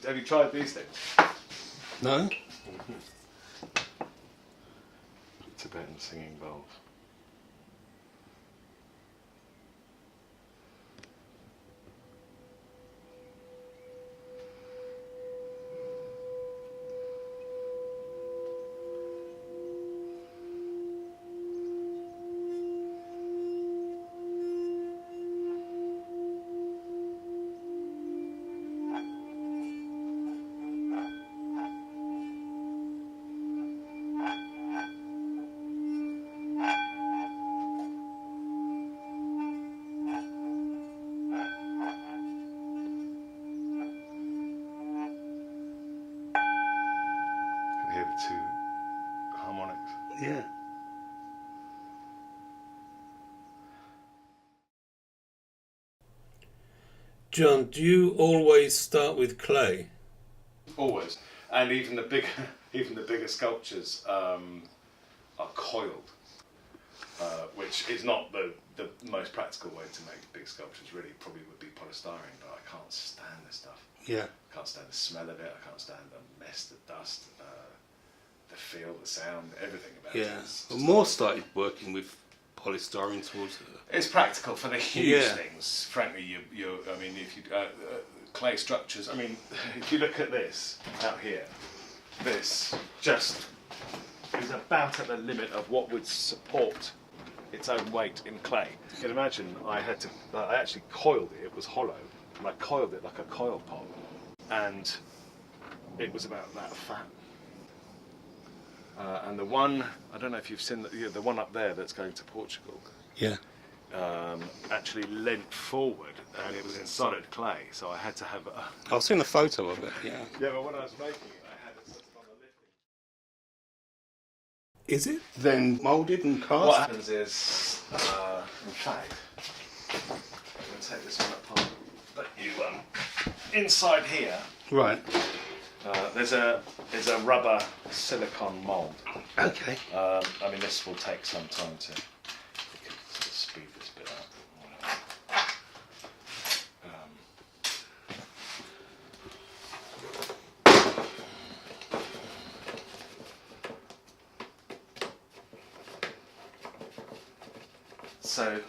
Have you tried these things? No? Tibetan singing bowls. Hear the two harmonics. Yeah. John, do you always start with clay? Always, and even the bigger sculptures are coiled, which is not the most practical way to make big sculptures. Really, probably would be polystyrene, but I can't stand this stuff. Yeah. I can't stand the smell of it. I can't stand the mess, the dust, the feel, the sound, everything about it. Yeah. Well, more started working with polystyrene towards it. It's practical for the huge things. Frankly, I mean, if you clay structures. I mean, if you look at this out here, this just is about at the limit of what would support its own weight in clay. You can imagine I actually coiled it. It was hollow, and I coiled it like a coil pot, and it was about that fat. And the one, I don't know if you've seen the one up there that's going to Portugal. Yeah. Actually leant forward, and it was in solid clay, so I had to have I've seen a photo of it, yeah. Yeah, but when I was making it, I had it just on the lifting. Is it then moulded and cast? What happens is, in fact, I'm going to take this one apart, but inside here, Right. there's a rubber silicone mould. Okay. I mean, this will take some time to sort of speed this bit up. So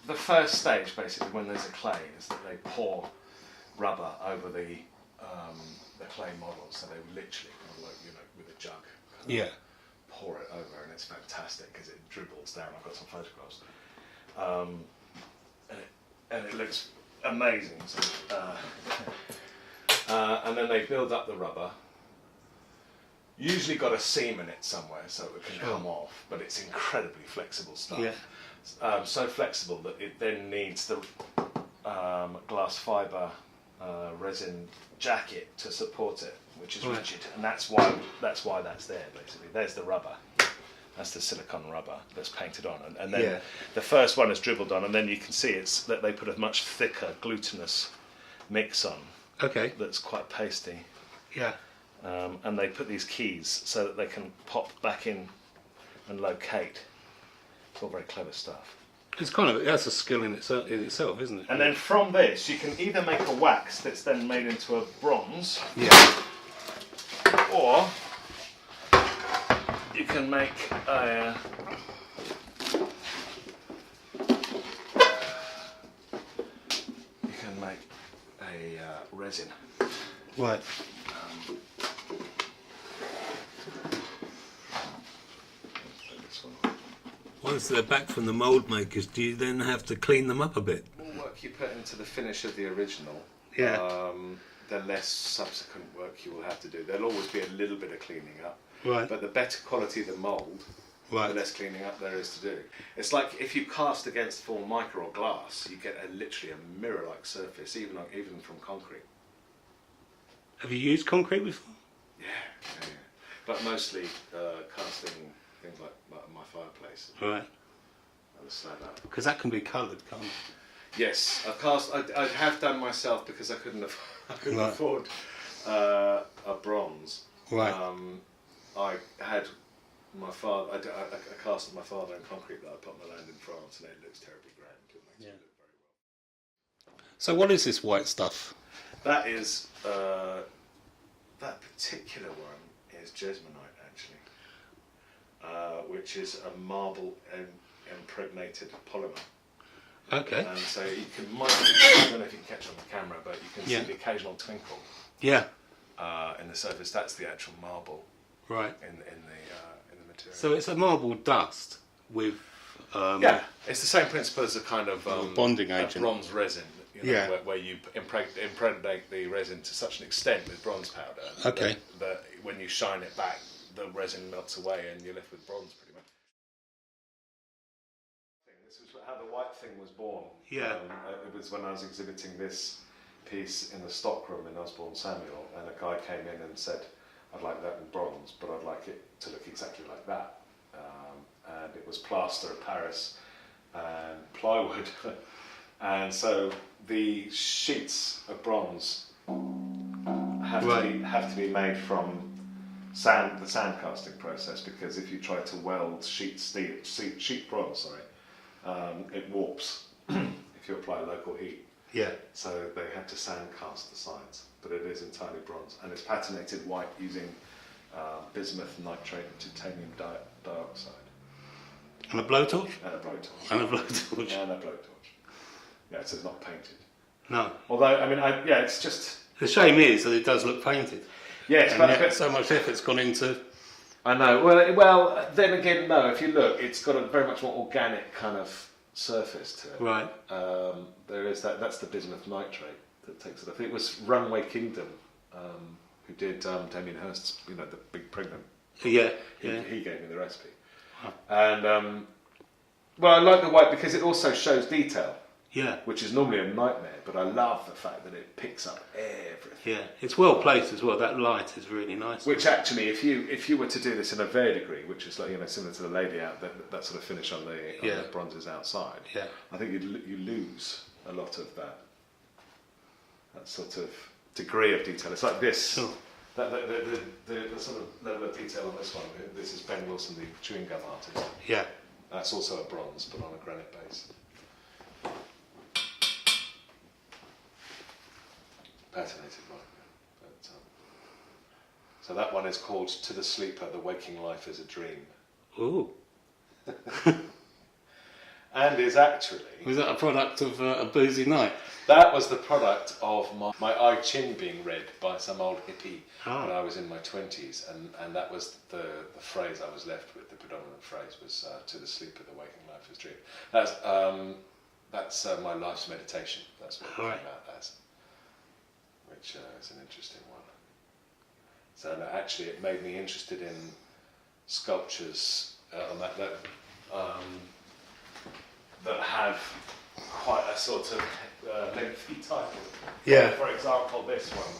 the first stage, basically, when there's a clay, is that they pour rubber over the clay model. So they literally, like, with a jug, pour it over, and it's fantastic because it dribbles down. I've got some photographs, and it looks amazing. So, and then they build up the rubber. Usually got a seam in it somewhere so it can come off, but it's incredibly flexible stuff. Yeah. So flexible that it then needs the glass fibre resin jacket to support it, which is rigid, and that's why that's there. Basically, there's the rubber. That's the silicone rubber that's painted on, and then the first one is dribbled on, and then you can see it's that they put a much thicker glutinous mix on. Okay. That's quite pasty. Yeah. And they put these keys so that they can pop back in and locate. It's all very clever stuff. It's that's a skill in itself, isn't it? And then from this, you can either make a wax that's then made into a bronze, or you can make a resin. Right. Once they're back from the mould makers, do you then have to clean them up a bit? The more work you put into the finish of the original, the less subsequent work you will have to do. There'll always be a little bit of cleaning up, but the better quality the mould, the less cleaning up there is to do. It's like if you cast against Formica or glass, you get literally a mirror-like surface, even from concrete. Have you used concrete before? Yeah. But mostly casting things like my fireplace. Right. And the slab out. Because that can be coloured, can't it? Yes, I have done myself because I couldn't afford a bronze. Right. I had my father. I cast my father in concrete that I put on the land in France, and it looks terribly grand. It makes it look very well. So what is this white stuff? That is that particular one is Jesmonite, actually, which is a marble impregnated polymer. Okay. And so you can, I don't know if you can catch on the camera, but you can see the occasional twinkle. Yeah. In the surface. That's the actual marble. Right. In the material. So it's a marble dust with. It's the same principle as a kind of bonding agent, bronze resin. You know, where you impregnate the resin to such an extent with bronze powder that when you shine it back, the resin melts away and you're left with bronze pretty much. This was how the white thing was born. Yeah. It was when I was exhibiting this piece in the stockroom in Osborne Samuel, and a guy came in and said, "I'd like that in bronze, but I'd like it to look exactly like that." And it was plaster of Paris and plywood. And so the sheets of bronze have to be made from the sand casting process, because if you try to weld sheet bronze, it warps if you apply local heat. Yeah. So they had to sand cast the sides, but it is entirely bronze, and it's patinated white using bismuth, nitrate, and titanium dioxide. And a blowtorch? And a blowtorch. And a blowtorch. And a blowtorch. Yeah, so it's not painted. No. Although, I mean, it's just... The shame is that it does look painted. Yes, and yet so much effort's gone into... I know. Well, then again, no, if you look, it's got a very much more organic kind of surface to it. Right. There is that's the bismuth nitrate that takes it. I think it was Runway Kingdom who did Damien Hirst's, the big pregnant. Yeah. He gave me the recipe. And I like the white because it also shows detail. Yeah. Which is normally a nightmare, but I love the fact that it picks up everything. Yeah, it's well placed as well. That light is really nice. Which actually, if you were to do this in a verdigris, which is like similar to the lady out that sort of finish on the bronzes outside, I think you lose a lot of that sort of degree of detail. It's like this. Sure. The sort of level of detail on this one. This is Ben Wilson, the chewing gum artist. Yeah. That's also a bronze, but on a granite base. Patinated, right? But, so that one is called "To the Sleeper: The Waking Life is a Dream." Ooh. And is actually... Was that a product of a boozy night? That was the product of my I Ching being read by some old hippie when I was in my 20s, and that was the phrase I was left with. The predominant phrase was "To the sleeper, the waking life is a dream." That's my life's meditation. That's what it came out as, which is an interesting one. So actually, it made me interested in sculptures that have quite a sort of lengthy title. Yeah. For example, this one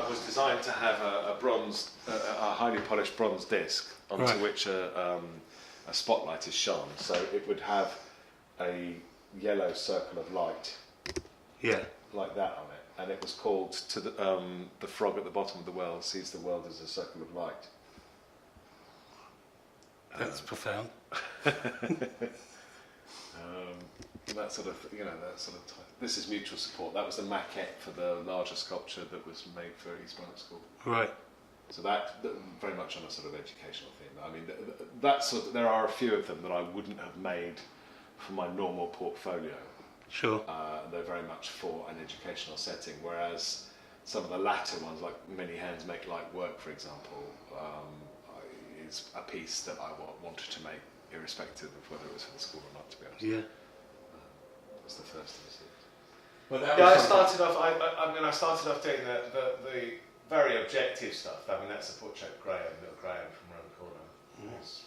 was designed to have a highly polished bronze disc onto which a spotlight is shone. So it would have a yellow circle of light, like that on it, and it was called "To the frog at the bottom of the well sees the world as a circle of light." That's profound. That sort of, this is mutual support. That was the maquette for the larger sculpture that was made for East Barnet School. Right. So that very much on a sort of educational theme. I mean, there are a few of them that I wouldn't have made for my normal portfolio. Sure. They're very much for an educational setting, whereas some of the latter ones, like Many Hands Make Light Work, for example, is a piece that I wanted to make, irrespective of whether it was for the school or not, to be honest. Yeah. It was the first of us. Well, I started off. I started off doing the very objective stuff. I mean, that's a portrait of Graham, little Graham from around the corner. Yes.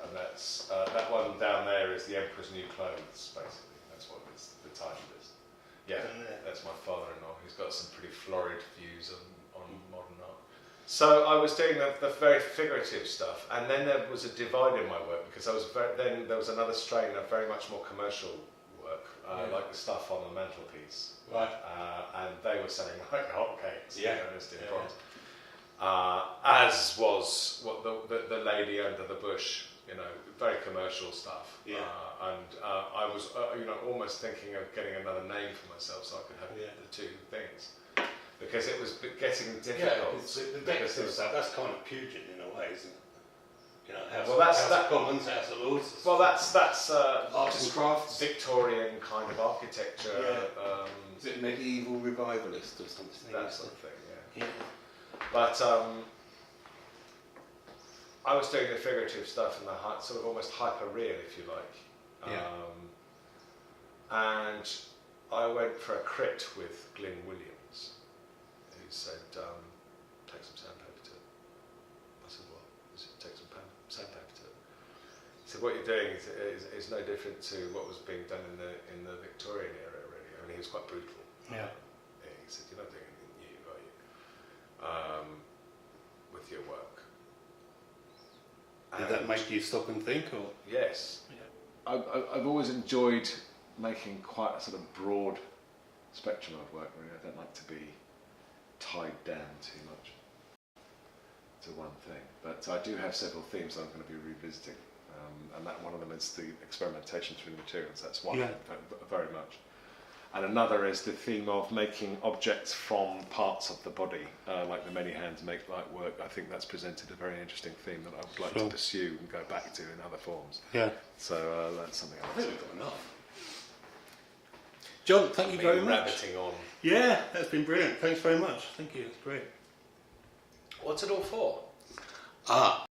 And that's that one down there is the Emperor's New Clothes, basically. That's what the title is. Yeah, that's my father-in-law. He's got some pretty florid views on modern art. So I was doing the very figurative stuff, and then there was a divide in my work because then there was another strain of very much more commercial work, like the stuff on the mantelpiece. Right. And they were selling like hotcakes, in bronze. As was what the lady under the bush you know, very commercial stuff. Yeah. I was, you know, almost thinking of getting another name for myself so I could have the two things, because it was getting difficult. The Dexter stuff, that's kind of Puget in a way, isn't it? You know, House of Commons, House of Lords. Well, that's arts and crafts, Victorian kind of architecture. Yeah. Is it medieval revivalist or something? That sort of thing. Yeah. But I was doing the figurative stuff and the sort of almost hyper real, if you like. And I went for a crit with Glyn Williams, who said, take some sandpaper to it. I said, what? He said, take some sandpaper to it. He said, what you're doing is no different to what was being done in the Victorian era, really. I mean, he was quite brutal. Yeah. He said, you're not doing anything new, are you? With your work. Did that make you stop and think, or? Yes. Yeah. I've always enjoyed making quite a sort of broad spectrum of work, really. I don't like to be tied down too much to one thing. But I do have several themes I'm going to be revisiting. And that one of them is the experimentation through the materials. That's one very much. And another is the theme of making objects from parts of the body, like the many hands make light work. I think that's presented a very interesting theme that I would like to pursue and go back to in other forms. Yeah. So that's something I think we've got enough. John, thank you very much. Rabbiting on. Yeah, that's been brilliant. Thanks very much. Thank you. It's great. What's it all for?